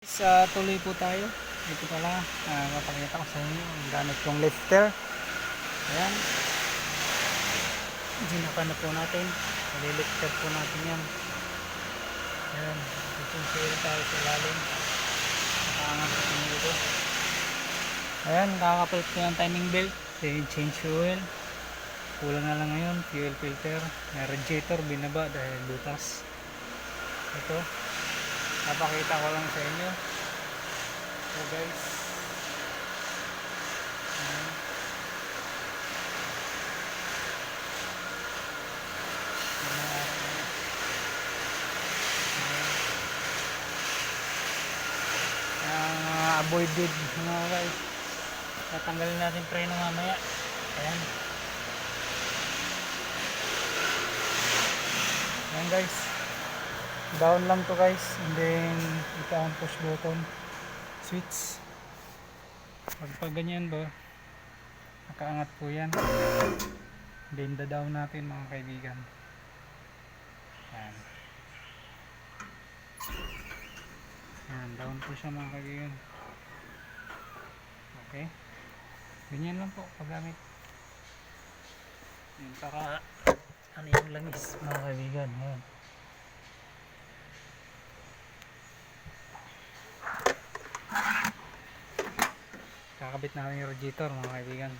Tuloy po tayo. Ito pala, mapakita ko sa inyo ang gamit kong lifter. Ayan, ginaka na po natin, lifter po natin yan. Ayan, itutuloy tayo sa lalim, nakaangat po nito. Ayan, kakapalit ko yung timing belt, change fuel, kulang na lang ngayon, fuel filter, radiator binaba dahil butas. Ito, napakita ko lang sa inyo. So guys, avoided mga guys, tatanggalin natin preno mamaya. Ayan, ayan guys, down lang to guys, and then ito ang push button switch. Pag ganyan ba, nakaangat po yan, then down natin mga kaibigan. Ayan, ayan, down po siya mga kaibigan. Okay, ganyan lang po paggamit. Ayan, para ano yung langis mga kaibigan. Ayan, kakabit namin yung radiator mga kaibigan.